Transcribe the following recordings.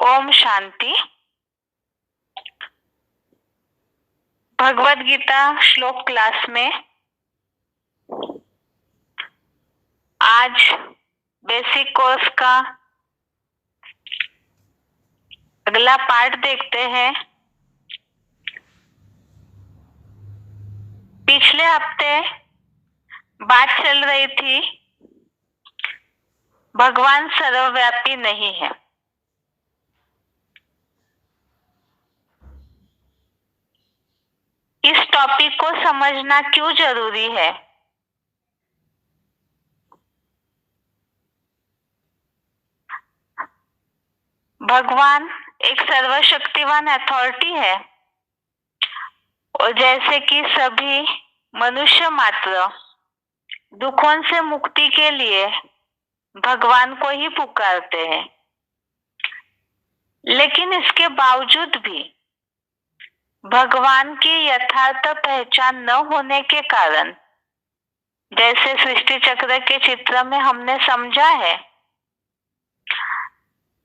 ओम शांति। भगवत गीता श्लोक क्लास में आज बेसिक कोर्स का अगला पार्ट देखते हैं। पिछले हफ्ते बात चल रही थी भगवान सर्वव्यापी नहीं है। इस टॉपिक को समझना क्यों जरूरी है? भगवान एक सर्वशक्तिवान अथॉरिटी है और जैसे कि सभी मनुष्य मात्र दुखों से मुक्ति के लिए भगवान को ही पुकारते हैं, लेकिन इसके बावजूद भी भगवान की यथार्थ पहचान न होने के कारण, जैसे सृष्टि चक्र के चित्र में हमने समझा है,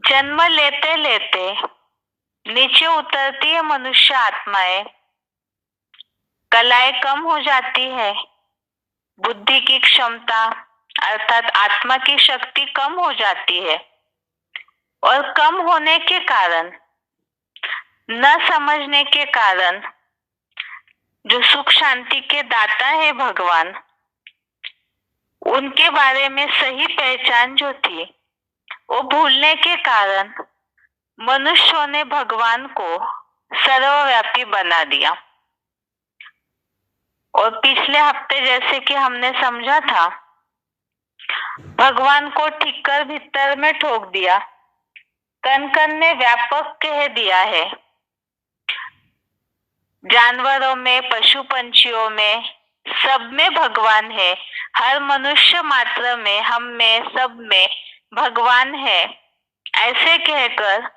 जन्म लेते लेते नीचे उतरती है मनुष्य आत्माएं, कलाएं कम हो जाती है, बुद्धि की क्षमता अर्थात आत्मा की शक्ति कम हो जाती है और कम होने के कारण, न समझने के कारण जो सुख शांति के दाता है भगवान, उनके बारे में सही पहचान जो थी वो भूलने के कारण मनुष्यों ने भगवान को सर्वव्यापी बना दिया। और पिछले हफ्ते जैसे कि हमने समझा था, भगवान को ठीक कर भीतर में ठोक दिया, कण कण में व्यापक कह दिया है। जानवरों में, पशु पंछियों में, सब में भगवान है। हर मनुष्य मात्र में, हम में, सब में भगवान है, ऐसे कहकर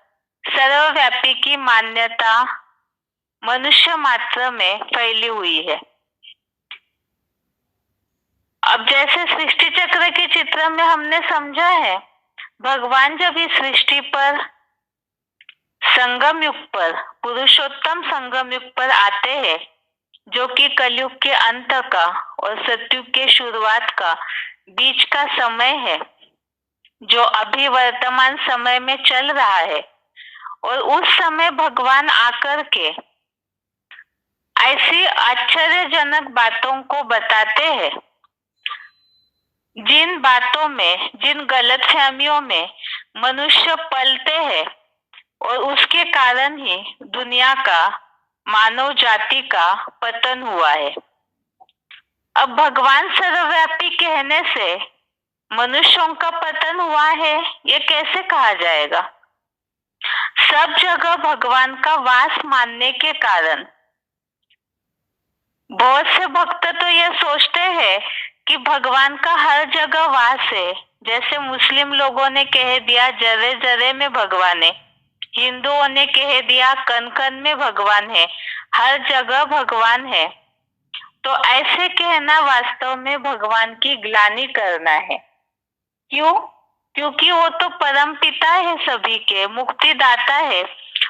सर्वव्यापी की मान्यता मनुष्य मात्र में फैली हुई है। अब जैसे सृष्टि चक्र के चित्र में हमने समझा है, भगवान जब इस सृष्टि पर संगम युग पर, पुरुषोत्तम संगम युग पर आते हैं, जो कि कलयुग के अंत का और सतयुग के शुरुआत का बीच का समय है, जो अभी वर्तमान समय में चल रहा है। और उस समय भगवान आकर के ऐसी आश्चर्यजनक बातों को बताते हैं, जिन बातों में, जिन गलतफहमियों में मनुष्य पलते हैं और उसके कारण ही दुनिया का, मानव जाति का पतन हुआ है। अब भगवान सर्वव्यापी कहने से मनुष्यों का पतन हुआ है, ये कैसे कहा जाएगा? सब जगह भगवान का वास मानने के कारण बहुत से भक्त तो ये सोचते हैं कि भगवान का हर जगह वास है। जैसे मुस्लिम लोगों ने कह दिया जरे जरे में भगवान है, हिंदुओं ने कह दिया कण कण में भगवान है, हर जगह भगवान है। तो ऐसे कहना वास्तव में भगवान की ग्लानि करना है। क्यों? क्योंकि वो तो परम पिता है, सभी के मुक्तिदाता है।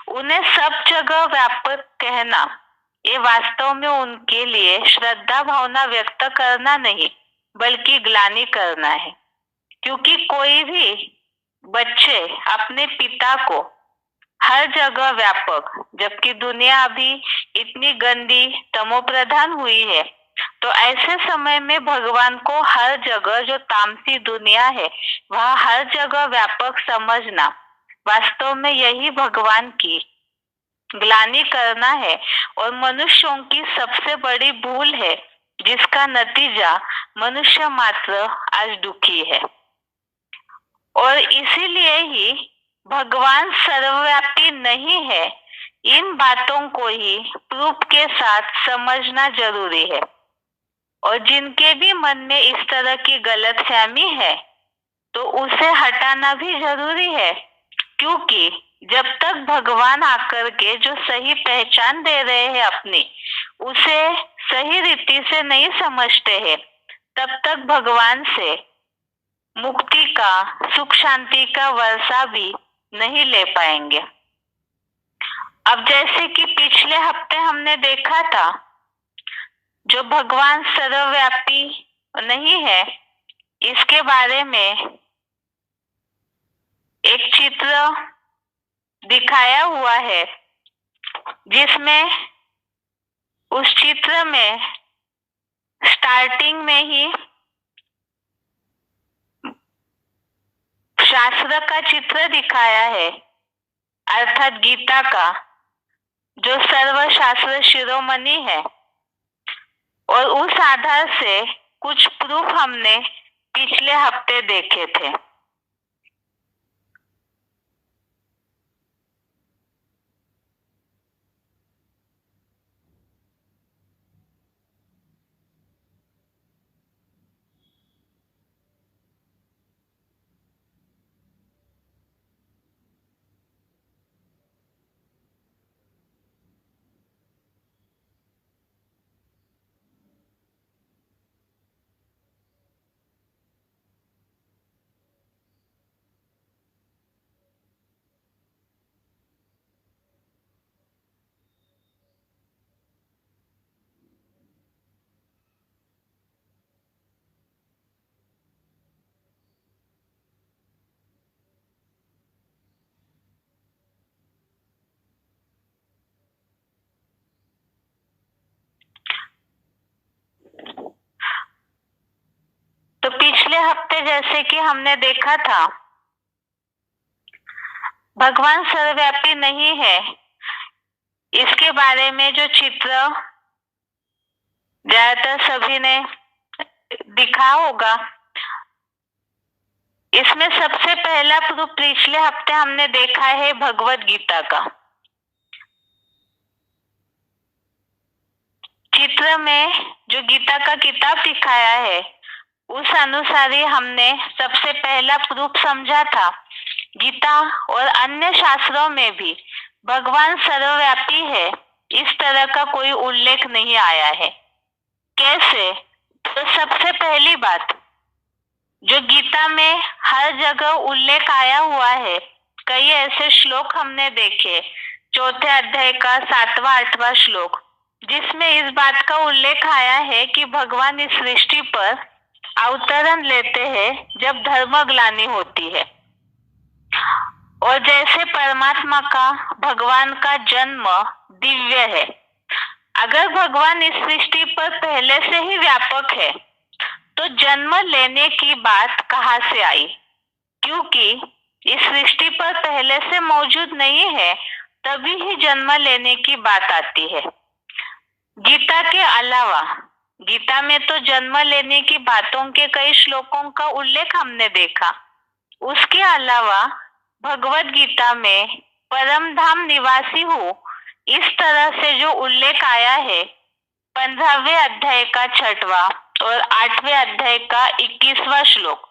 उन्हें सब जगह व्यापक कहना, ये वास्तव में उनके लिए श्रद्धा भावना व्यक्त करना नहीं, बल्कि ग्लानि करना है। क्योंकि कोई भी बच्चे अपने पिता को हर जगह व्यापक, जबकि दुनिया अभी इतनी गंदी तमोप्रधान हुई है, तो ऐसे समय में भगवान को हर जगह, जो तामसी दुनिया है, वह हर जगह व्यापक समझना वास्तव में यही भगवान की ग्लानि करना है और मनुष्यों की सबसे बड़ी भूल है, जिसका नतीजा मनुष्य मात्र आज दुखी है। और इसीलिए ही भगवान सर्वव्यापी नहीं है, इन बातों को ही प्रूफ के साथ समझना जरूरी है। और जिनके भी मन में इस तरह की गलतफहमी है, तो उसे हटाना भी जरूरी है। क्योंकि जब तक भगवान आकर के जो सही पहचान दे रहे हैं अपनी, उसे सही रीति से नहीं समझते हैं, तब तक भगवान से मुक्ति का, सुख शांति का वर्षा भी नहीं ले पाएंगे। अब जैसे कि पिछले हफ्ते हमने देखा था, जो भगवान सर्वव्यापी नहीं है, इसके बारे में एक चित्र दिखाया हुआ है, जिसमें उस चित्र में स्टार्टिंग में ही शास्त्र का चित्र दिखाया है, अर्थात गीता का, जो सर्वशास्त्र शिरोमणि है। और उस आधार से कुछ प्रूफ हमने पिछले हफ्ते देखे थे। तो पिछले हफ्ते जैसे कि हमने देखा था, भगवान सर्वव्यापी नहीं है, इसके बारे में जो चित्र ज्यादातर सभी ने दिखा होगा, इसमें सबसे पहला प्रूफ पिछले हफ्ते हमने देखा है भगवत गीता का। चित्र में जो गीता का किताब दिखाया है, उस अनुसार ही हमने सबसे पहला प्रूफ समझा था। गीता और अन्य शास्त्रों में भी भगवान सर्वव्यापी है, इस तरह का कोई उल्लेख नहीं आया है। कैसे? तो सबसे पहली बात, जो गीता में हर जगह उल्लेख आया हुआ है, कई ऐसे श्लोक हमने देखे, चौथे अध्याय का 7वां 8वां श्लोक, जिसमें इस बात का उल्लेख आया है कि भगवान इस सृष्टि पर अवतरण लेते हैं जब धर्मग्लानि होती है। और जैसे परमात्मा का, भगवान का जन्म दिव्य है। अगर भगवान इस सृष्टि पर पहले से ही व्यापक है, तो जन्म लेने की बात कहाँ से आई? क्योंकि इस सृष्टि पर पहले से मौजूद नहीं है, तभी ही जन्म लेने की बात आती है। गीता के अलावा, गीता में तो जन्म लेने की बातों के कई श्लोकों का उल्लेख हमने देखा। उसके अलावा भगवत गीता में परम धाम निवासी हूँ, इस तरह से जो उल्लेख आया है, 15वें अध्याय का 6वां और 8वें अध्याय का 21वां श्लोक,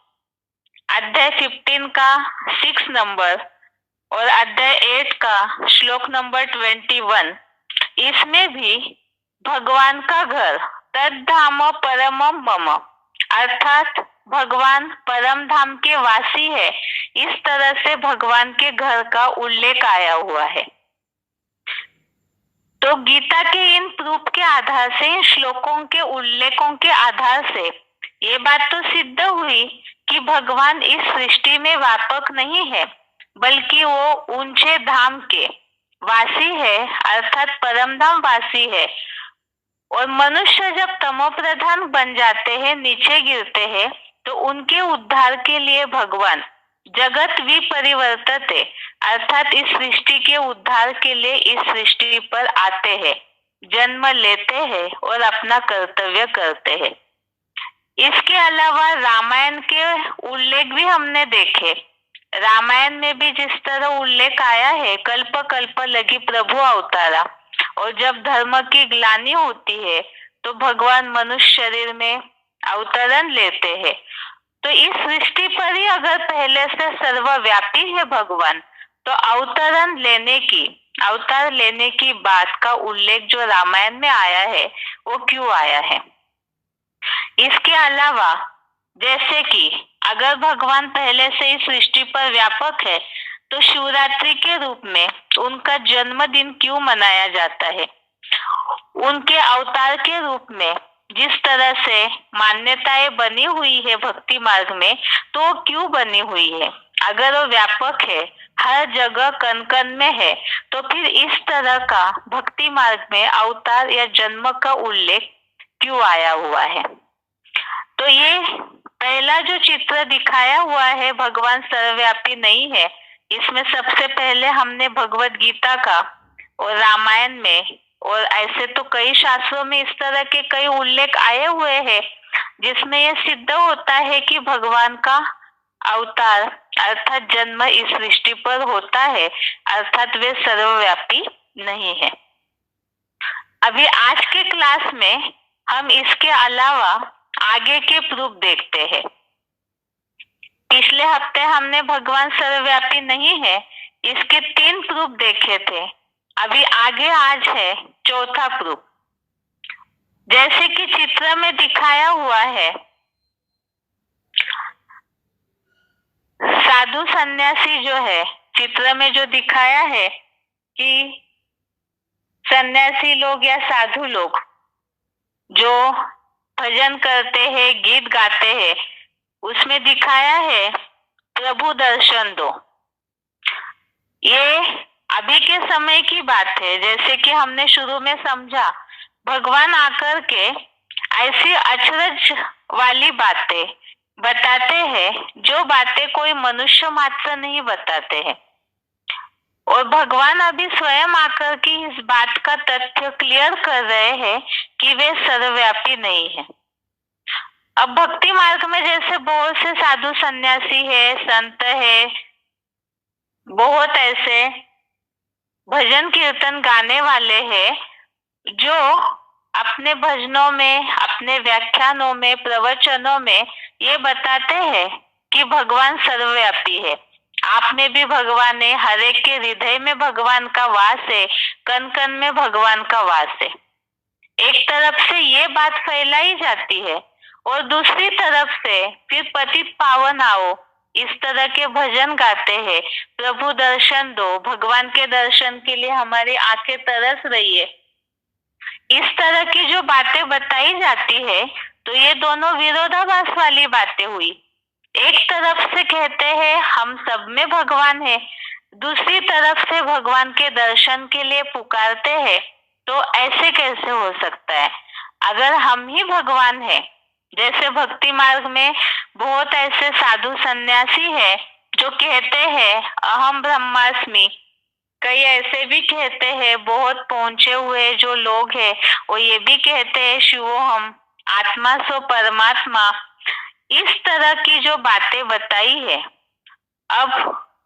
अध्याय 15 का 6 नंबर और अध्याय 8 का श्लोक नंबर 21, इसमें भी भगवान का घर तद्धाम परमम मम, अर्थात भगवान परम धाम के वासी है, इस तरह से भगवान के घर का उल्लेख आया हुआ है। तो गीता के इन प्रूफ के आधार से, इन श्लोकों के उल्लेखों के आधार से ये बात तो सिद्ध हुई कि भगवान इस सृष्टि में व्यापक नहीं है, बल्कि वो ऊंचे धाम के वासी है, अर्थात परम धाम वासी है। और मनुष्य जब तमो प्रधान बन जाते हैं, नीचे गिरते हैं, तो उनके उद्धार के लिए भगवान जगत विपरिवर्तते, अर्थात इस सृष्टि के उद्धार के लिए इस सृष्टि पर आते हैं, जन्म लेते हैं और अपना कर्तव्य करते हैं। इसके अलावा रामायण के उल्लेख भी हमने देखे। रामायण में भी जिस तरह उल्लेख आया है, कल्प कल्प लगी प्रभु अवतारा, और जब धर्म की ग्लानि होती है तो भगवान मनुष्य शरीर में अवतरण लेते हैं। तो इस सृष्टि पर ही अगर पहले से सर्वव्यापी है भगवान, तो अवतार लेने की बात का उल्लेख जो रामायण में आया है, वो क्यों आया है? इसके अलावा जैसे कि अगर भगवान पहले से इस सृष्टि पर व्यापक है, तो शिवरात्रि के रूप में उनका जन्मदिन क्यों मनाया जाता है? उनके अवतार के रूप में जिस तरह से मान्यताएं बनी हुई है भक्ति मार्ग में, तो क्यों बनी हुई है? अगर वो व्यापक है, हर जगह कण कण में है, तो फिर इस तरह का भक्ति मार्ग में अवतार या जन्म का उल्लेख क्यों आया हुआ है? तो ये पहला जो चित्र दिखाया हुआ है भगवान सर्वव्यापी नहीं है। इसमें सबसे पहले हमने भगवत गीता का और रामायण में और ऐसे तो कई शास्त्रों में इस तरह के कई उल्लेख आए हुए हैं जिसमें यह सिद्ध होता है कि भगवान का अवतार अर्थात जन्म इस सृष्टि पर होता है, अर्थात वे सर्वव्यापी नहीं है। अभी आज के क्लास में हम इसके अलावा आगे के प्रूफ देखते हैं। पिछले हफ्ते हमने भगवान सर्वव्यापी नहीं है इसके 3 प्रूफ देखे थे। अभी आगे आज है चौथा प्रूफ। जैसे कि चित्र में दिखाया हुआ है, साधु सन्यासी जो है, चित्र में जो दिखाया है कि सन्यासी लोग या साधु लोग जो भजन करते हैं, गीत गाते हैं, उसमें दिखाया है प्रभु दर्शन दो। ये अभी के समय की बात है। जैसे कि हमने शुरू में समझा, भगवान आकर के ऐसी अचरज वाली बातें बताते हैं जो बातें कोई मनुष्य मात्र नहीं बताते हैं, और भगवान अभी स्वयं आकर के इस बात का तथ्य क्लियर कर रहे हैं कि वे सर्वव्यापी नहीं है। अब भक्ति मार्ग में जैसे बहुत से साधु सन्यासी है, संत है, बहुत ऐसे भजन कीर्तन गाने वाले हैं जो अपने भजनों में, अपने व्याख्यानों में, प्रवचनों में ये बताते हैं कि भगवान सर्वव्यापी है। आप में भी भगवान है, हर एक के हृदय में भगवान का वास है, कण कण में भगवान का वास है। एक तरफ से ये बात फैलाई जाती है और दूसरी तरफ से फिर पतित पावन आओ इस तरह के भजन गाते हैं, प्रभु दर्शन दो, भगवान के दर्शन के लिए हमारी आंखें तरस रही है। इस तरह की जो बातें बताई जाती है, तो ये दोनों विरोधाभास वाली बातें हुई। एक तरफ से कहते हैं हम सब में भगवान है, दूसरी तरफ से भगवान के दर्शन के लिए पुकारते हैं, तो ऐसे कैसे हो सकता है? अगर हम ही भगवान है, जैसे भक्ति मार्ग में बहुत ऐसे साधु सन्यासी है जो कहते हैं अहम ब्रह्मास्मि, कई ऐसे भी कहते हैं, बहुत पहुंचे हुए जो लोग हैं वो ये भी कहते हैं शिवोहम, आत्मा सो परमात्मा। इस तरह की जो बातें बताई है, अब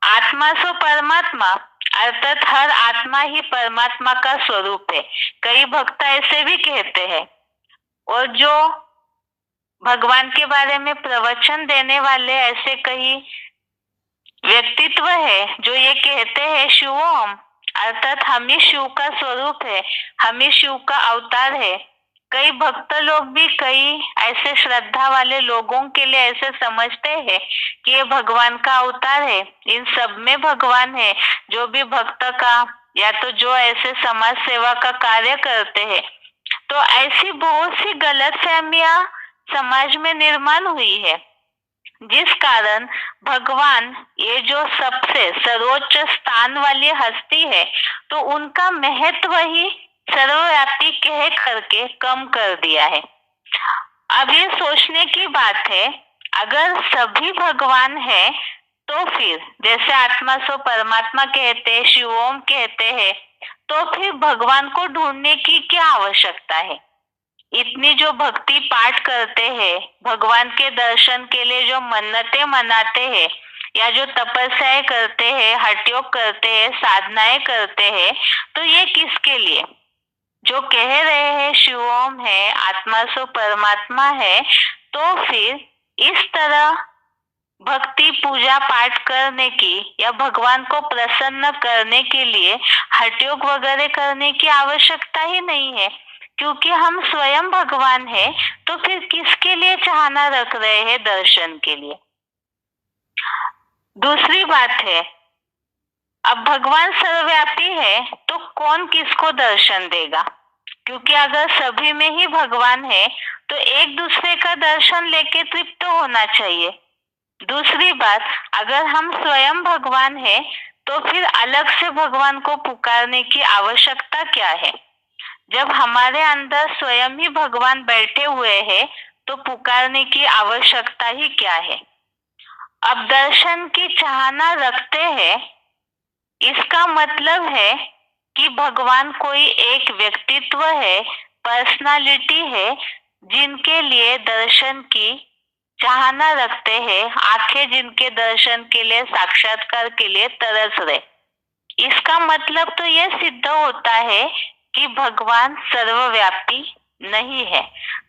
आत्मा सो परमात्मा अर्थात हर आत्मा ही परमात्मा का स्वरूप है, कई भक्त ऐसे भी कहते हैं। और जो भगवान के बारे में प्रवचन देने वाले ऐसे कई व्यक्तित्व है जो ये कहते हैं शिवोहम अर्थात हम ही शिव का स्वरूप है, हम ही शिव का अवतार है। कई भक्त लोग भी कई ऐसे श्रद्धा वाले लोगों के लिए ऐसे समझते हैं कि ये भगवान का अवतार है, इन सब में भगवान है। जो भी भक्त का या तो जो ऐसे समाज सेवा का कार्य करते हैं, तो ऐसी बहुत सी गलतफहमियां समाज में निर्माण हुई है, जिस कारण भगवान ये जो सबसे सर्वोच्च स्थान वाली हस्ती है, तो उनका महत्व ही सर्वव्यापी कह करके कम कर दिया है। अब ये सोचने की बात है, अगर सभी भगवान है तो फिर जैसे आत्मा सो परमात्मा कहते हैं, शिवोम कहते हैं, तो फिर भगवान को ढूंढने की क्या आवश्यकता है? इतनी जो भक्ति पाठ करते हैं, भगवान के दर्शन के लिए जो मन्नतें मनाते हैं या जो तपस्याएं करते हैं, हठ योग करते हैं, साधनाएं करते हैं, तो ये किसके लिए? जो कह रहे हैं शिवोम है, आत्मा सो परमात्मा है, तो फिर इस तरह भक्ति पूजा पाठ करने की या भगवान को प्रसन्न करने के लिए हठ योग वगैरह करने की आवश्यकता ही नहीं है, क्योंकि हम स्वयं भगवान है। तो फिर किसके लिए चाहना रख रहे हैं? दर्शन के लिए। दूसरी बात है, अब भगवान सर्वव्यापी है तो कौन किसको दर्शन देगा, क्योंकि अगर सभी में ही भगवान है तो एक दूसरे का दर्शन लेके तृप्त होना चाहिए। दूसरी बात, अगर हम स्वयं भगवान है तो फिर अलग से भगवान को पुकारने की आवश्यकता क्या है। जब हमारे अंदर स्वयं ही भगवान बैठे हुए हैं तो पुकारने की आवश्यकता ही क्या है। अब दर्शन की चाहना रखते हैं, इसका मतलब है कि भगवान कोई एक व्यक्तित्व है, पर्सनालिटी है, जिनके लिए दर्शन की चाहना रखते हैं, आंखें जिनके दर्शन के लिए, साक्षात्कार के लिए तरस रहे। इसका मतलब तो यह सिद्ध होता है कि भगवान सर्वव्यापी नहीं है,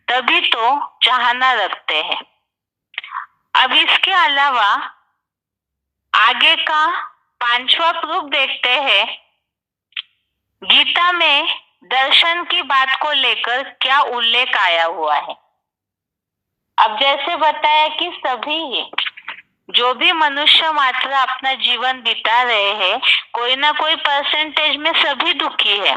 तभी तो चाहना रखते हैं। अब इसके अलावा आगे का 5वां प्रूफ देखते हैं। गीता में दर्शन की बात को लेकर क्या उल्लेख आया हुआ है। अब जैसे बताया कि सभी जो भी मनुष्य मात्र अपना जीवन बिता रहे हैं, कोई ना कोई परसेंटेज में सभी दुखी है।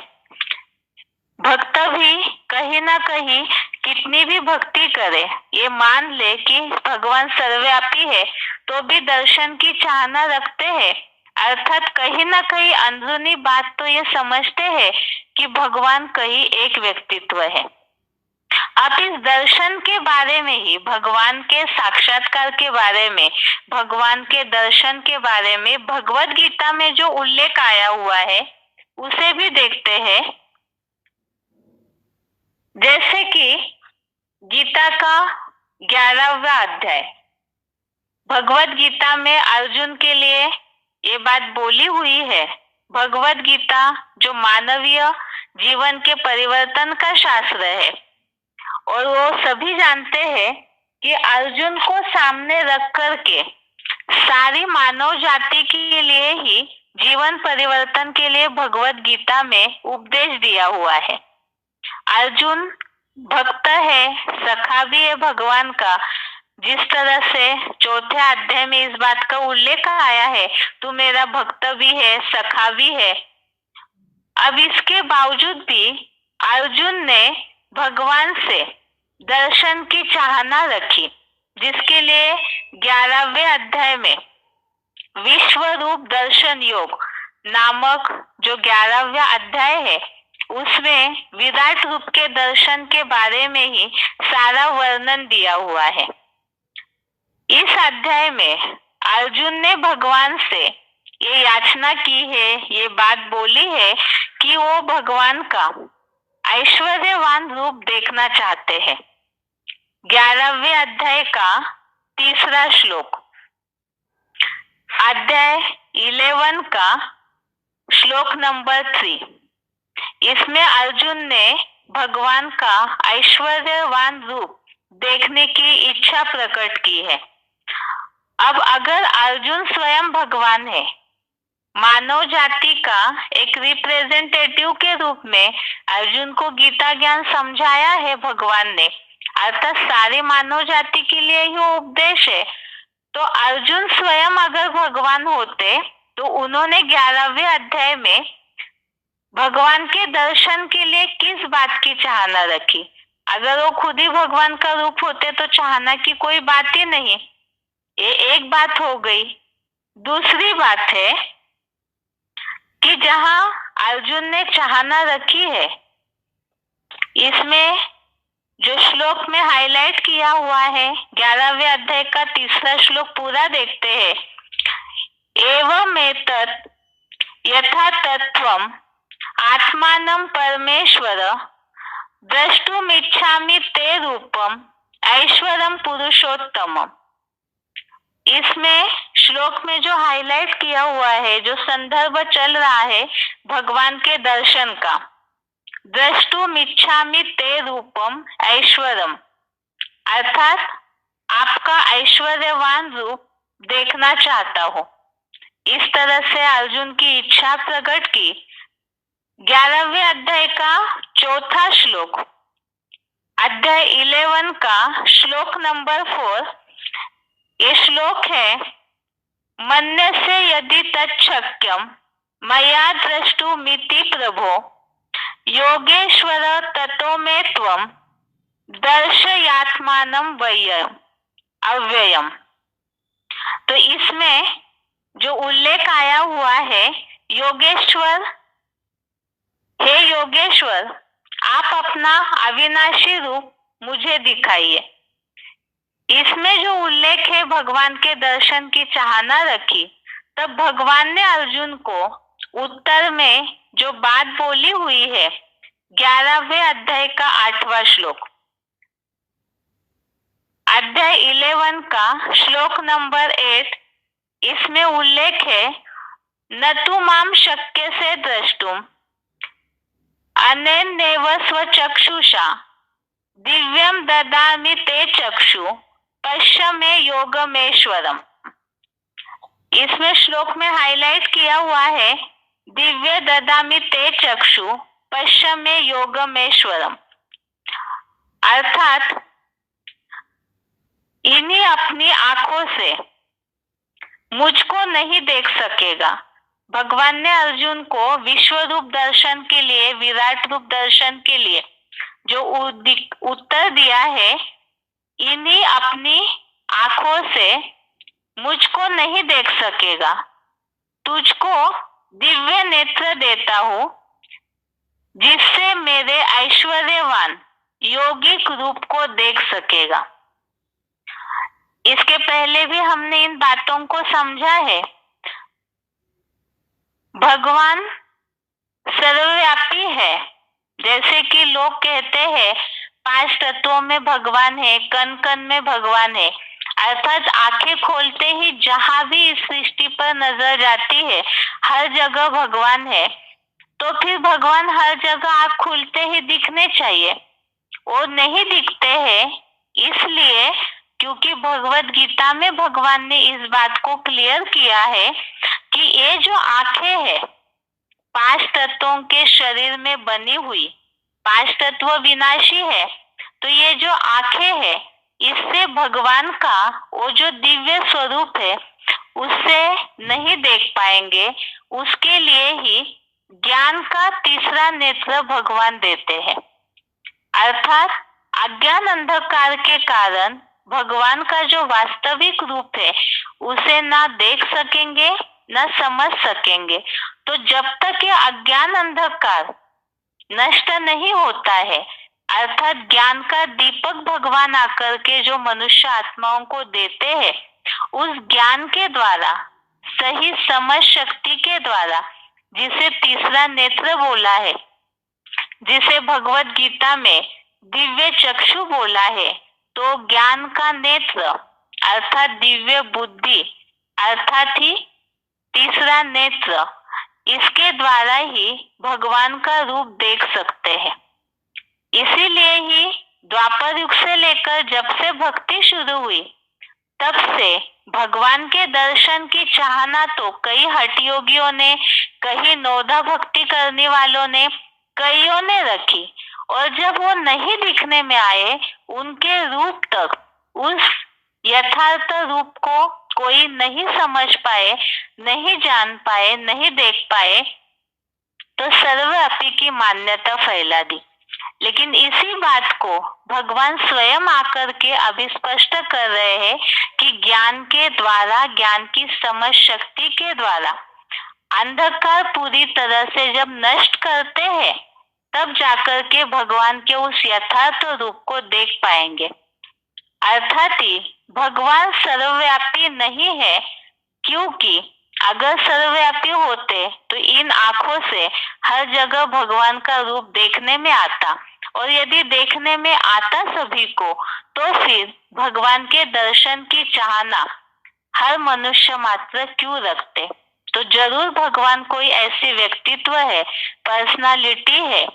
भक्त भी कहीं ना कहीं कितनी भी भक्ति करे, ये मान ले कि भगवान सर्वव्यापी है तो भी दर्शन की चाहना रखते हैं, अर्थात कहीं ना कहीं अंदरूनी बात तो ये समझते हैं कि भगवान कहीं एक व्यक्तित्व है। आप इस दर्शन के बारे में ही, भगवान के साक्षात्कार के बारे में, भगवान के दर्शन के बारे में भगवत गीता में जो उल्लेख आया हुआ है उसे भी देखते हैं। जैसे कि गीता का 11वां अध्याय, भगवत गीता में अर्जुन के लिए ये बात बोली हुई है। भगवत गीता जो मानवीय जीवन के परिवर्तन का शास्त्र है, और वो सभी जानते हैं कि अर्जुन को सामने रख करके सारी मानव जाति के लिए ही जीवन परिवर्तन के लिए भगवत गीता में उपदेश दिया हुआ है। अर्जुन भक्त है, सखा भी है भगवान का। जिस तरह से 4थे अध्याय में इस बात का उल्लेख आया है, तू मेरा भक्त भी है, सखा भी है। अब इसके बावजूद भी अर्जुन ने भगवान से दर्शन की चाहना रखी, जिसके लिए 11वें अध्याय में विश्व रूप दर्शन योग नामक जो 11वां अध्याय है, उसमें विराट रूप के दर्शन के बारे में ही सारा वर्णन दिया हुआ है। इस अध्याय में अर्जुन ने भगवान से ये याचना की है, ये बात बोली है कि वो भगवान का ऐश्वर्यवान रूप देखना चाहते हैं। 11वें अध्याय का 3रा श्लोक, अध्याय 11 का श्लोक नंबर 3, इसमें अर्जुन ने भगवान का ऐश्वर्यवान रूप देखने की इच्छा प्रकट की है। अब अगर अर्जुन स्वयं भगवान है, मानव जाति का एक रिप्रेजेंटेटिव के रूप में अर्जुन को गीता ज्ञान समझाया है भगवान ने, अर्थात सारी मानव जाति के लिए ही उपदेश है। तो अर्जुन स्वयं अगर भगवान होते तो उन्होंने 11वें अध्याय में भगवान के दर्शन के लिए किस बात की चाहना रखी। अगर वो खुद ही भगवान का रूप होते तो चाहना की कोई बात ही नहीं। ये एक बात हो गई। दूसरी बात है कि जहां अर्जुन ने चाहना रखी है, इसमें जो श्लोक में हाईलाइट किया हुआ है 11वें अध्याय का 3रा श्लोक पूरा देखते हैं। एवमेतत् यथा तत्त्वम् आत्मानं परमेश्वर द्रष्टुमिच्छामि ते रूपम ऐश्वरम पुरुषोत्तम। इसमें श्लोक में जो हाईलाइट किया हुआ है, जो संदर्भ चल रहा है भगवान के दर्शन का, द्रष्टुमिच्छामि ते रूपम ऐश्वरम, अर्थात आपका ऐश्वर्यवान रूप देखना चाहता हूँ। इस तरह से अर्जुन की इच्छा प्रकट की। 11वें अध्याय का 4था श्लोक, अध्याय 11 का श्लोक नंबर 4, ये श्लोक है, मन्यसे यदि तच्छक्यम मया द्रष्टुमिति प्रभो योगेश्वर ततो मे त्वं दर्शयात्मानं वयम् अव्ययम। तो इसमें जो उल्लेख आया हुआ है, योगेश्वर, हे योगेश्वर, आप अपना अविनाशी रूप मुझे दिखाइए। इसमें जो उल्लेख है भगवान के दर्शन की चाहना रखी, तब भगवान ने अर्जुन को उत्तर में जो बात बोली हुई है 11वें अध्याय का 8वां श्लोक, अध्याय 11 का श्लोक नंबर 8, इसमें उल्लेख है न तु माम शक्य से द्रष्टुम अनेनैव स्वचक्षुषा दिव्यम ददामि ते चक्षु पश्य मे योगमेश्वरम। इसमें श्लोक में हाईलाइट किया हुआ है दिव्य ददामि ते चक्षु पश्य मे योगमेश्वरम, अर्थात इन्हीं अपनी आंखों से मुझको नहीं देख सकेगा। भगवान ने अर्जुन को विश्व रूप दर्शन के लिए, विराट रूप दर्शन के लिए जो उत्तर दिया है, इन्हीं अपनी आंखों से मुझको नहीं देख सकेगा, तुझको दिव्य नेत्र देता हूं जिससे मेरे ऐश्वर्यवान यौगिक रूप को देख सकेगा। इसके पहले भी हमने इन बातों को समझा है। भगवान सर्वव्यापी है, जैसे कि लोग कहते हैं 5 तत्वों में भगवान है, कण कण में भगवान है, अर्थात आंखें खोलते ही जहां भी इस सृष्टि पर नजर जाती है हर जगह भगवान है। तो फिर भगवान हर जगह आंख खुलते ही दिखने चाहिए, और नहीं दिखते हैं इसलिए क्योंकि भगवत गीता में भगवान ने इस बात को क्लियर किया है कि ये जो आंखें है 5 तत्वों के शरीर में बनी हुई, 5 तत्व विनाशी है, तो ये जो आंखें है इससे भगवान का वो जो दिव्य स्वरूप है उससे नहीं देख पाएंगे। उसके लिए ही ज्ञान का तीसरा नेत्र भगवान देते हैं, अर्थात अज्ञान अंधकार के कारण भगवान का जो वास्तविक रूप है उसे ना देख सकेंगे न समझ सकेंगे। तो जब तक ये अज्ञान अंधकार नष्ट नहीं होता है, अर्थात ज्ञान का दीपक भगवान आकर के जो मनुष्य आत्माओं को देते हैं, उस ज्ञान के द्वारा, सही समझ शक्ति के द्वारा, जिसे तीसरा नेत्र बोला है, जिसे भगवत गीता में दिव्य चक्षु बोला है, तो ज्ञान का नेत्र अर्थात दिव्य बुद्धि, अर्थात ही तीसरा नेत्र, इसके द्वारा ही भगवान का रूप देख सकते हैं। इसीलिए ही द्वापर युग से लेकर जब से भक्ति शुरू हुई तब से भगवान के दर्शन की चाहना तो कई हठ योगियों ने, कई नौधा भक्ति करने वालों ने, कईयों ने रखी, और जब वो नहीं दिखने में आए, उनके रूप तक, उस यथार्थ रूप को कोई नहीं समझ पाए, नहीं जान पाए, नहीं देख पाए, तो सर्वव्यापी की मान्यता फैला दी। लेकिन इसी बात को भगवान स्वयं आकर के अभी स्पष्ट कर रहे हैं कि ज्ञान के द्वारा, ज्ञान की समझ शक्ति के द्वारा अंधकार पूरी तरह से जब नष्ट करते हैं, तब जाकर के भगवान के उस यथार्थ रूप को देख पाएंगे। अर्थात ही भगवान सर्वव्यापी नहीं है, क्योंकि अगर सर्वव्यापी होते तो इन आंखों से हर जगह भगवान का रूप देखने में आता, और यदि देखने में आता सभी को, तो फिर भगवान के दर्शन की चाहना हर मनुष्य मात्र क्यों रखते। तो जरूर भगवान कोई ऐसी व्यक्तित्व है, पर्सनालिटी है,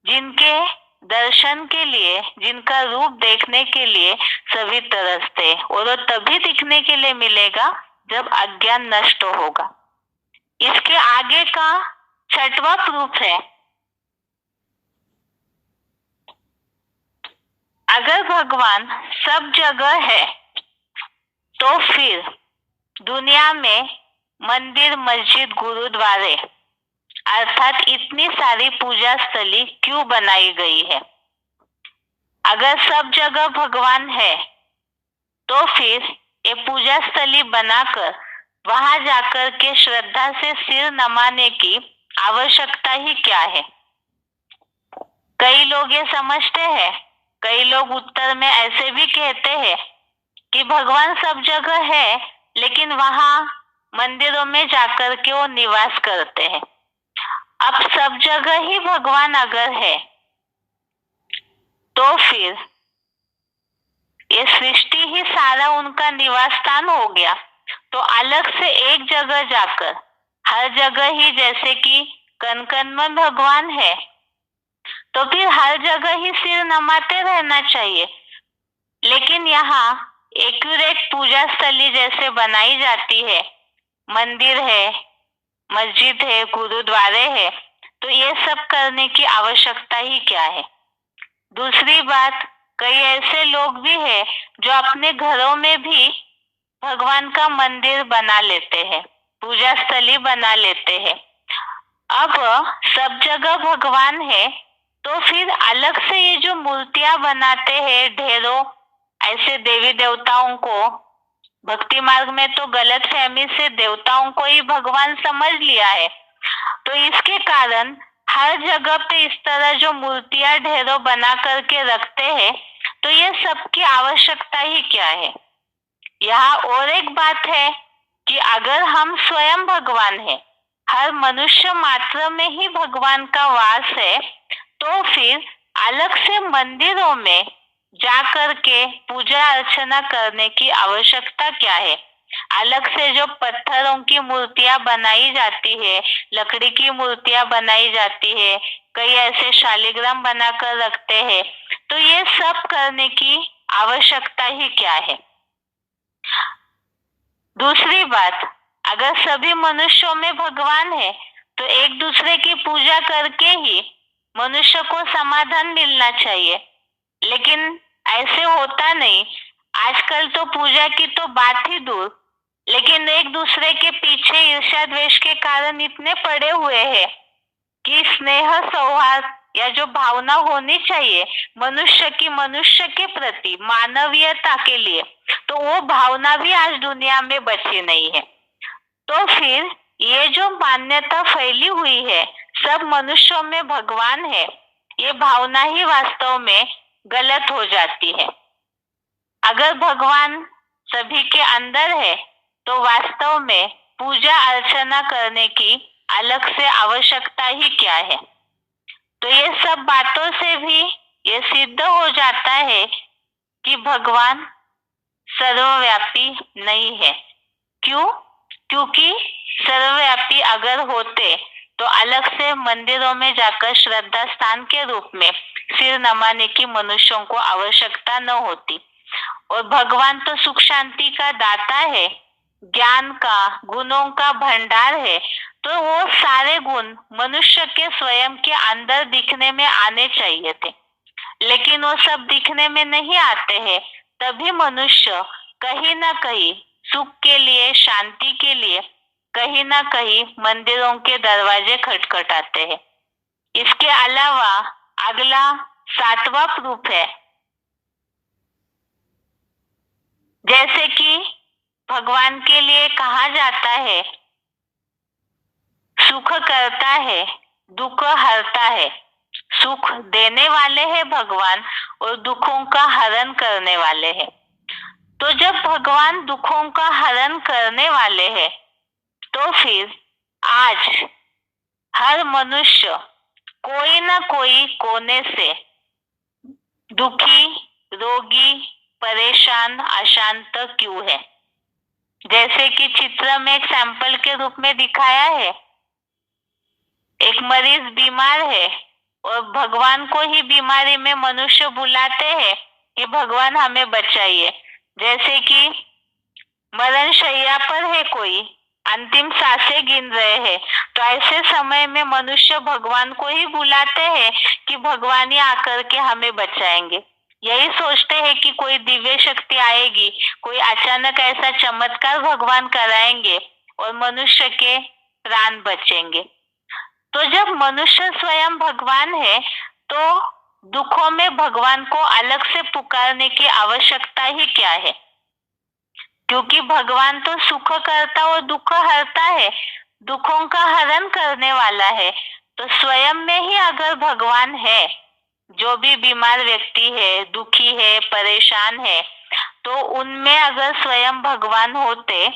जिनके दर्शन के लिए, जिनका रूप देखने के लिए सभी तरसते, और वो तभी दिखने के लिए मिलेगा जब अज्ञान नष्ट होगा। इसके आगे का 6वां प्रूफ है, अगर भगवान सब जगह है तो फिर दुनिया में मंदिर, मस्जिद, गुरुद्वारे अर्थात इतनी सारी पूजा स्थली क्यों बनाई गई है? अगर सब जगह भगवान है तो फिर ये पूजा स्थली बनाकर वहां जाकर के श्रद्धा से सिर नमाने की आवश्यकता ही क्या है? कई लोग ये समझते हैं, कई लोग उत्तर में ऐसे भी कहते हैं कि भगवान सब जगह है, लेकिन वहां मंदिरों में जाकर के वो निवास करते हैं। अब सब जगह ही भगवान अगर है तो फिर ये सृष्टि ही सारा उनका निवास स्थान हो गया, तो अलग से एक जगह जाकर हर जगह ही जैसे कि कण कण में भगवान है, तो फिर हर जगह ही सिर नमाते रहना चाहिए। लेकिन यहाँ एक्यूरेट पूजा स्थली जैसे बनाई जाती है, मंदिर है, मस्जिद है, गुरुद्वारे है, तो ये सब करने की आवश्यकता ही क्या है? दूसरी बात, कई ऐसे लोग भी है जो अपने घरों में भी भगवान का मंदिर बना लेते हैं, पूजा स्थली बना लेते हैं। अब सब जगह भगवान है तो फिर अलग से ये जो मूर्तियां बनाते हैं ढेरों ऐसे देवी देवताओं को, भक्ति मार्ग में तो गलत फहमी से देवताओं को ही भगवान समझ लिया है, तो इसके कारण हर जगह पे इस तरह जो मूर्तियां ढेरों बना करके रखते हैं, तो ये सब की आवश्यकता ही क्या है? यहाँ और एक बात है कि अगर हम स्वयं भगवान हैं, हर मनुष्य मात्र में ही भगवान का वास है, तो फिर अलग से मंदिरों में जा कर के पूजा अर्चना करने की आवश्यकता क्या है? अलग से जो पत्थरों की मूर्तियां बनाई जाती है, लकड़ी की मूर्तियां बनाई जाती है, कई ऐसे शालिग्राम बनाकर रखते हैं, तो ये सब करने की आवश्यकता ही क्या है? दूसरी बात, अगर सभी मनुष्यों में भगवान है तो एक दूसरे की पूजा करके ही मनुष्य को समाधान मिलना चाहिए, लेकिन ऐसे होता नहीं। आजकल तो पूजा की तो बात ही दूर, लेकिन एक दूसरे के पीछे ईर्ष्या द्वेष के कारण इतने पड़े हुए हैं कि स्नेह सौहार्द या जो भावना होनी चाहिए मनुष्य की मनुष्य के प्रति, मानवीयता के लिए, तो वो भावना भी आज दुनिया में बची नहीं है। तो फिर ये जो मान्यता फैली हुई है सब मनुष्यों में भगवान है, ये भावना ही वास्तव में गलत हो जाती है। अगर भगवान सभी के अंदर है तो वास्तव में पूजा अर्चना करने की अलग से आवश्यकता ही क्या है? तो ये सब बातों से भी ये सिद्ध हो जाता है कि भगवान सर्वव्यापी नहीं है। क्यों? क्योंकि सर्वव्यापी अगर होते तो अलग से मंदिरों में जाकर श्रद्धा स्थान के रूप में सिर नमाने की मनुष्यों को आवश्यकता न होती। और भगवान तो सुख शांति का दाता है, ज्ञान का, गुणों का भंडार है, तो वो सारे गुण मनुष्य के स्वयं के अंदर दिखने में आने चाहिए थे, लेकिन वो सब दिखने में नहीं आते हैं। तभी मनुष्य कहीं ना कहीं सुख के लिए, शांति के लिए कहीं ना कहीं मंदिरों के दरवाजे खटखटाते हैं। इसके अलावा अगला 7वां प्रूफ है, जैसे कि भगवान के लिए कहा जाता है सुख करता है, दुख हरता है। सुख देने वाले हैं भगवान और दुखों का हरण करने वाले हैं। तो जब भगवान दुखों का हरण करने वाले हैं तो फिर आज हर मनुष्य कोई ना कोई कोने से दुखी, रोगी, परेशान, अशांत क्यों है? जैसे कि चित्र में एक सैंपल के रूप में दिखाया है, एक मरीज बीमार है और भगवान को ही बीमारी में मनुष्य बुलाते हैं कि भगवान हमें बचाइए। जैसे कि मरण शैया पर है कोई, अंतिम सांसें गिन रहे हैं, तो ऐसे समय में मनुष्य भगवान को ही बुलाते हैं कि भगवान ही आकर के हमें बचाएंगे। यही सोचते हैं कि कोई दिव्य शक्ति आएगी, कोई अचानक ऐसा चमत्कार भगवान कराएंगे और मनुष्य के प्राण बचेंगे। तो जब मनुष्य स्वयं भगवान है तो दुखों में भगवान को अलग से पुकारने की आवश्यकता ही क्या है? क्योंकि भगवान तो सुख करता और दुख हरता है, दुखों का हरण करने वाला है। तो स्वयं में ही अगर भगवान है, जो भी बीमार व्यक्ति है, दुखी है, परेशान है, तो उनमें अगर स्वयं भगवान होते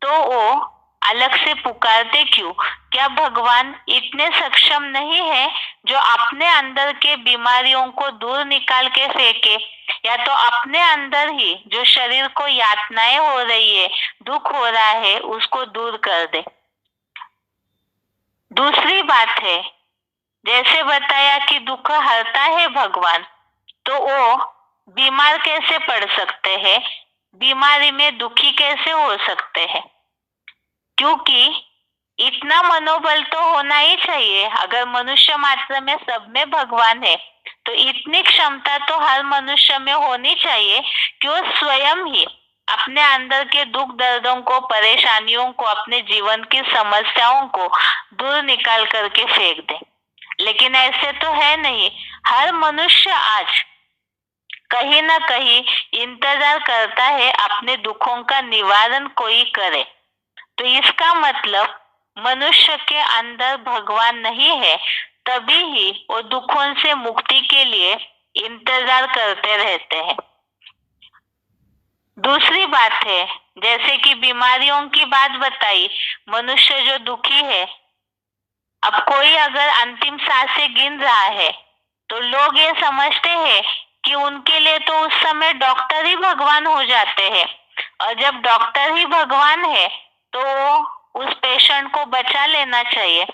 तो वो अलग से पुकारते क्यों? क्या भगवान इतने सक्षम नहीं है जो अपने अंदर के बीमारियों को दूर निकाल के फेंके, या तो अपने अंदर ही जो शरीर को यातनाएं हो रही है, दुख हो रहा है, उसको दूर कर दे। दूसरी बात है, जैसे बताया कि दुख हरता है भगवान, तो वो बीमार कैसे पड़ सकते हैं, बीमारी में दुखी कैसे हो सकते हैं? क्योंकि इतना मनोबल तो होना ही चाहिए। अगर मनुष्य मात्र में सब में भगवान है तो इतनी क्षमता तो हर मनुष्य में होनी चाहिए कि वो स्वयं ही अपने अंदर के दुख दर्दों को, परेशानियों को, अपने जीवन की समस्याओं को दूर निकाल करके फेंक दे। लेकिन ऐसे तो है नहीं। हर मनुष्य आज कहीं ना कहीं इंतजार करता है अपने दुखों का निवारण कोई करे। तो इसका मतलब मनुष्य के अंदर भगवान नहीं है, तभी ही वो दुखों से मुक्ति के लिए इंतजार करते रहते हैं। दूसरी बात है, जैसे कि बीमारियों की बात बताई, मनुष्य जो दुखी है, अब कोई अगर अंतिम सांसें गिन रहा है तो लोग ये समझते हैं कि उनके लिए तो उस समय डॉक्टर ही भगवान हो जाते हैं, और जब डॉक्टर ही भगवान है तो उस पेशेंट को बचा लेना चाहिए।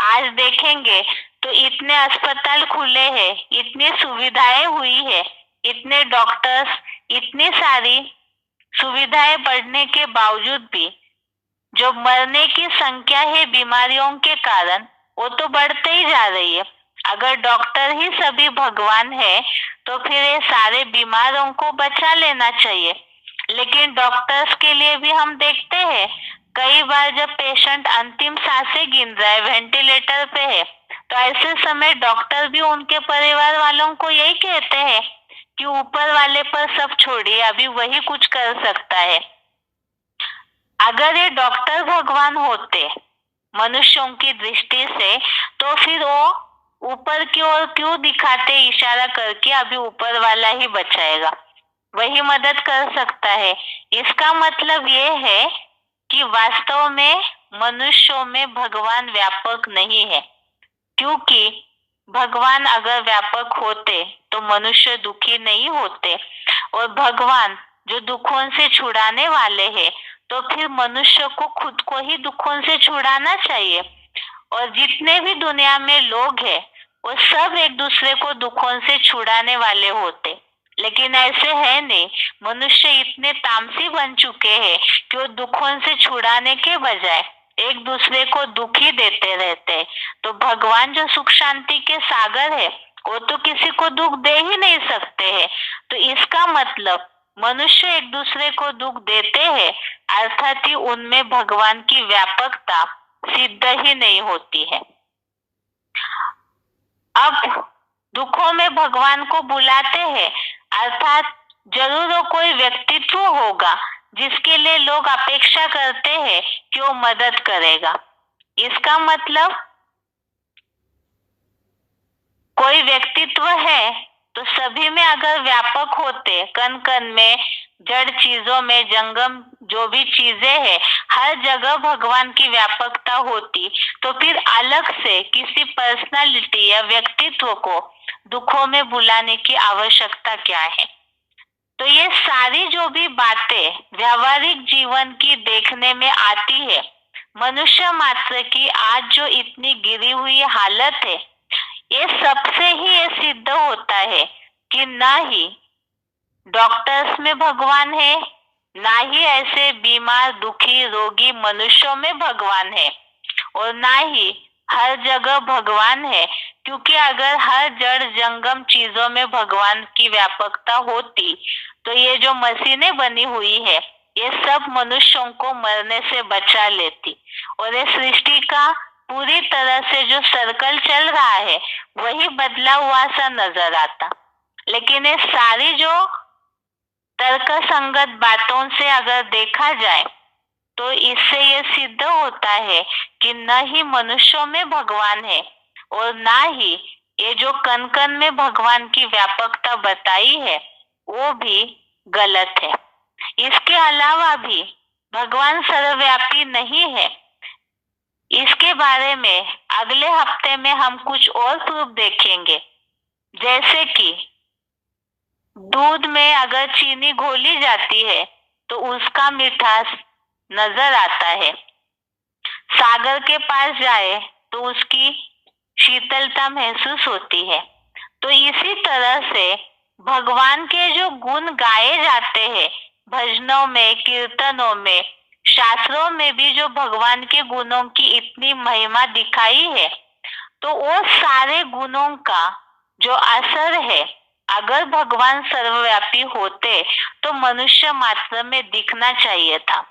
आज देखेंगे तो इतने अस्पताल खुले हैं, इतनी सुविधाएं हुई है, इतने डॉक्टर्स, इतनी सारी सुविधाएं बढ़ने के बावजूद भी जो मरने की संख्या है बीमारियों के कारण, वो तो बढ़ते ही जा रही है। अगर डॉक्टर ही सभी भगवान है तो फिर ये सारे बीमारों को बचा लेना चाहिए। लेकिन डॉक्टर्स के लिए भी हम देखते हैं, कई बार जब पेशेंट अंतिम सांसें गिन रहा है, वेंटिलेटर पे है, तो ऐसे समय डॉक्टर भी उनके परिवार वालों को यही कहते हैं कि ऊपर वाले पर सब छोड़िए, अभी वही कुछ कर सकता है। अगर ये डॉक्टर भगवान होते मनुष्यों की दृष्टि से, तो फिर वो ऊपर की ओर क्यों दिखाते इशारा करके, अभी ऊपर वाला ही बचाएगा, वही मदद कर सकता है। इसका मतलब ये है कि वास्तव में मनुष्यों में भगवान व्यापक नहीं है, क्योंकि भगवान अगर व्यापक होते तो मनुष्य दुखी नहीं होते, और भगवान जो दुखों से छुड़ाने वाले हैं, तो फिर मनुष्य को खुद को ही दुखों से छुड़ाना चाहिए। और जितने भी दुनिया में लोग हैं वो सब एक दूसरे को दुखों से छुड़ाने वाले होते, लेकिन ऐसे है नहीं। मनुष्य इतने तामसी बन चुके हैं कि वो दुखों से छुड़ाने के बजाय एक दूसरे को दुखी देते रहते हैं। तो भगवान जो सुख शांति के सागर है, वो तो किसी को दुख दे ही नहीं सकते हैं। तो इसका मतलब मनुष्य एक दूसरे को दुख देते हैं, अर्थात ही उनमें भगवान की व्यापकता सिद्ध ही नहीं होती है। अब दुखों में भगवान को बुलाते हैं, अर्थात जरूर वो कोई व्यक्तित्व होगा जिसके लिए लोग अपेक्षा करते हैं कि वो मदद करेगा। इसका मतलब कोई व्यक्तित्व है तो सभी में अगर व्यापक होते, कण कण में, जड़ चीजों में, जंगम जो भी चीजें हैं, हर जगह भगवान की व्यापकता होती, तो फिर अलग से किसी पर्सनालिटी या व्यक्तित्व को दुखों में बुलाने की आवश्यकता क्या है? तो ये सारी जो भी बातें व्यावहारिक जीवन की देखने में आती है, मनुष्य मात्र की आज जो इतनी गिरी हुई हालत है, ये सबसे ही ये सिद्ध होता है कि ना ही डॉक्टर्स में भगवान है, ना ही ऐसे बीमार, दुखी, रोगी मनुष्यों में भगवान है, और ना ही हर जगह भगवान है। क्योंकि अगर हर जड़ जंगम चीजों में भगवान की व्यापकता होती तो ये जो मशीनें बनी हुई है ये सब मनुष्यों को मरने से बचा लेती और ये सृष्टि का पूरी तरह से जो सर्कल चल रहा है वही बदला हुआ सा नजर आता। लेकिन ये सारी जो तर्क संगत बातों से अगर देखा जाए तो इससे ये सिद्ध होता है कि न ही मनुष्यों में भगवान है और ना ही ये जो कण कण में भगवान की व्यापकता बताई है वो भी गलत है। इसके अलावा भी भगवान सर्वव्यापी नहीं है। इसके बारे में अगले हफ्ते में हम कुछ और प्रूफ देखेंगे, जैसे कि दूध में अगर चीनी घोली जाती है तो उसका मिठास नजर आता है, सागर के पास जाए तो उसकी शीतलता महसूस होती है। तो इसी तरह से भगवान के जो गुण गाए जाते हैं भजनों में, कीर्तनों में, शास्त्रों में भी जो भगवान के गुणों की इतनी महिमा दिखाई है, तो वो सारे गुणों का जो असर है, अगर भगवान सर्वव्यापी होते तो मनुष्य मात्र में दिखना चाहिए था,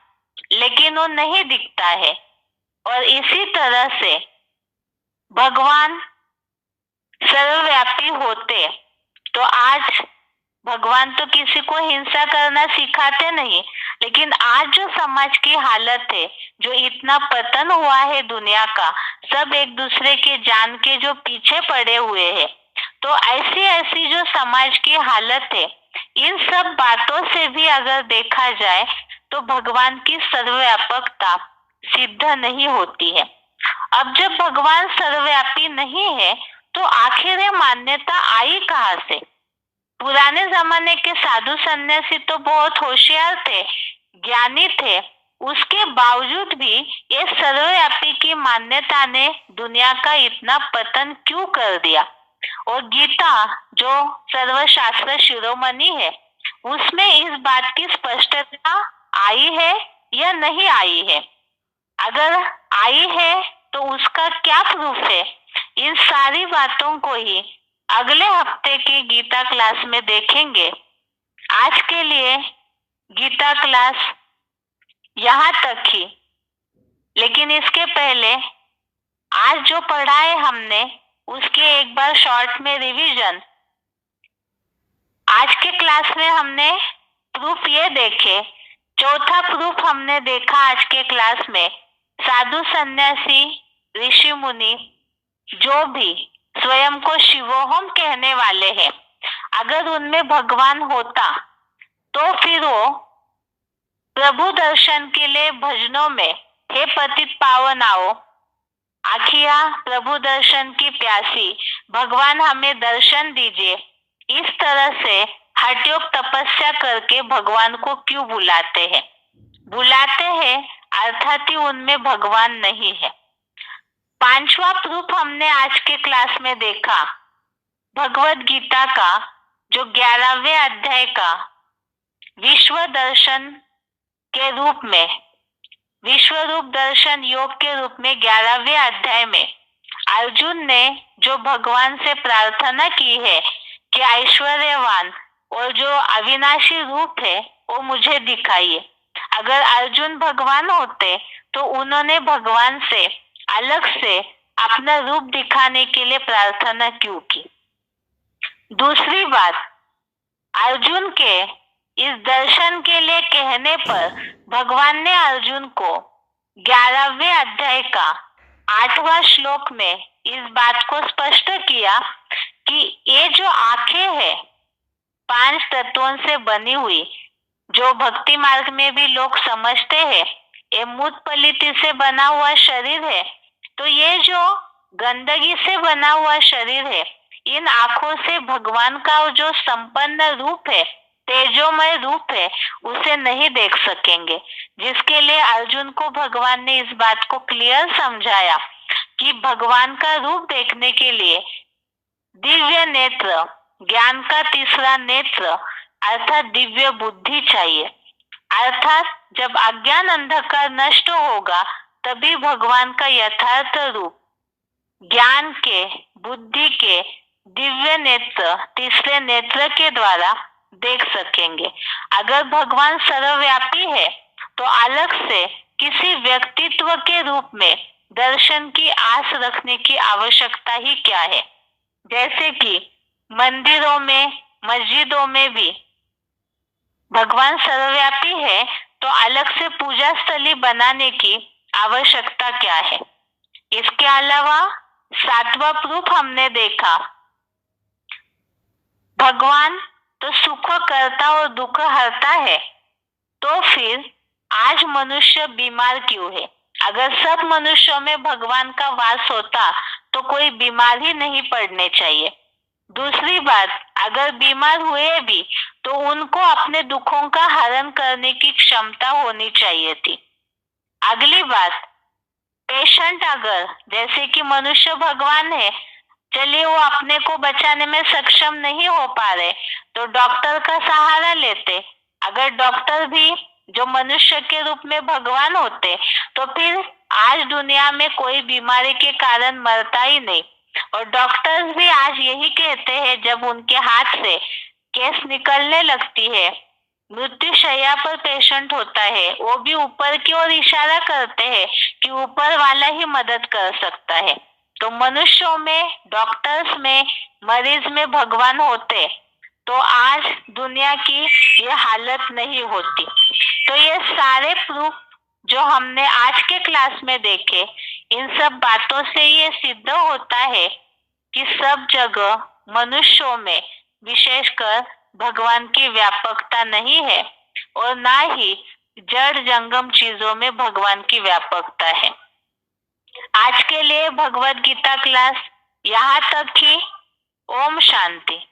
लेकिन वो नहीं दिखता है। और इसी तरह से भगवान सर्वव्यापी होते तो आज भगवान तो किसी को हिंसा करना सिखाते नहीं, लेकिन आज जो समाज की हालत है, जो इतना पतन हुआ है दुनिया का, सब एक दूसरे के जान के जो पीछे पड़े हुए हैं, तो ऐसी ऐसी जो समाज की हालत है, इन सब बातों से भी अगर देखा जाए तो भगवान की सर्वव्यापकता सिद्ध नहीं होती है। अब जब भगवान सर्वव्यापी नहीं है तो आखिर ये मान्यता आई कहाँ से? पुराने जमाने के साधु सन्यासी तो बहुत होशियार थे, ज्ञानी थे, उसके बावजूद भी ये सर्वव्यापी की मान्यता ने दुनिया का इतना पतन क्यों कर दिया? और गीता जो सर्वशास्त्र शिरोमणि है, उसमें इस बात की स्पष्टता आई है या नहीं आई है? अगर आई है तो उसका क्या प्रूफ है? इन सारी बातों को ही अगले हफ्ते की गीता क्लास में देखेंगे। आज के लिए गीता क्लास यहाँ तक ही, लेकिन इसके पहले आज जो पढ़ा है हमने उसके एक बार शॉर्ट में रिवीजन। आज के क्लास में हमने प्रूफ ये देखे, चौथा प्रूफ हमने देखा आज के क्लास में, साधु सन्यासी ऋषि मुनि जो भी स्वयं को शिवोहम कहने वाले हैं, अगर उनमें भगवान होता तो फिर वो प्रभु दर्शन के लिए भजनों में हे पतित पावन आओ, आखिया प्रभु दर्शन की प्यासी, भगवान हमें दर्शन दीजिए, इस तरह से हठयोग तपस्या करके भगवान को क्यों बुलाते हैं? बुलाते हैं अर्थात ही उनमें भगवान नहीं है। पांचवा प्रूफ हमने आज के क्लास में देखा, भगवत गीता का जो 11वें अध्याय का विश्व दर्शन के रूप में, विश्व रूप दर्शन योग के रूप में 11वें अध्याय में अर्जुन ने जो भगवान से प्रार्थना की है कि ऐश्वर्यवान और जो अविनाशी रूप है वो मुझे दिखाइए। अगर अर्जुन भगवान होते तो उन्होंने भगवान से अलग से अपना रूप दिखाने के लिए प्रार्थना क्यों की? दूसरी बात, अर्जुन के इस दर्शन के लिए कहने पर भगवान ने अर्जुन को 11वें अध्याय का 8वां श्लोक में इस बात को स्पष्ट किया कि ये जो आंखें है 5 तत्वों से बनी हुई, जो भक्ति मार्ग में भी लोग समझते हैं ये मूत पलित से बना हुआ शरीर है, तो ये जो गंदगी से बना हुआ शरीर है, इन आंखों से भगवान का जो संपन्न रूप है, तेजोमय रूप है, उसे नहीं देख सकेंगे। जिसके लिए अर्जुन को भगवान ने इस बात को क्लियर समझाया कि भगवान का रूप देखने के लिए दिव्य नेत्र, ज्ञान का तीसरा नेत्र अर्थात दिव्य बुद्धि चाहिए। अर्थात जब अज्ञान अंधकार नष्ट होगा तभी भगवान का यथार्थ रूप ज्ञान के, बुद्धि के दिव्य नेत्र, तीसरे नेत्र के द्वारा देख सकेंगे। अगर भगवान सर्वव्यापी है तो अलग से किसी व्यक्तित्व के रूप में दर्शन की आस रखने की आवश्यकता ही क्या है। जैसे कि मंदिरों में, मस्जिदों में भी भगवान सर्वव्यापी है तो अलग से पूजा स्थली बनाने की आवश्यकता क्या है। इसके अलावा सातवां प्रूफ हमने देखा, भगवान तो सुख करता और दुख हरता है, तो फिर आज मनुष्य बीमार क्यों है। अगर सब मनुष्यों में भगवान का वास होता तो कोई बीमार ही नहीं पड़ने चाहिए। दूसरी बात, अगर बीमार हुए भी तो उनको अपने दुखों का हरण करने की क्षमता होनी चाहिए थी। अगली बात, पेशेंट अगर, जैसे कि मनुष्य भगवान है, चलिए वो अपने को बचाने में सक्षम नहीं हो पा रहे तो डॉक्टर का सहारा लेते। अगर डॉक्टर भी जो मनुष्य के रूप में भगवान होते तो फिर आज दुनिया में कोई बीमारी के कारण मरता ही नहीं। और डॉक्टर्स भी आज यही कहते हैं, जब उनके हाथ से केस निकलने लगती है, मृत्यु शैया पर पेशेंट होता है, वो भी ऊपर की ओर इशारा करते हैं कि ऊपर वाला ही मदद कर सकता है। तो मनुष्यों में, डॉक्टर्स में, मरीज में भगवान होते तो आज दुनिया की ये हालत नहीं होती। तो ये सारे प्रूफ जो हमने आज के क्लास में देखे, इन सब बातों से ये सिद्ध होता है कि सब जगह मनुष्यों में विशेषकर भगवान की व्यापकता नहीं है और ना ही जड़ जंगम चीजों में भगवान की व्यापकता है। आज के लिए भगवत गीता क्लास यहाँ तक ही। ओम शांति।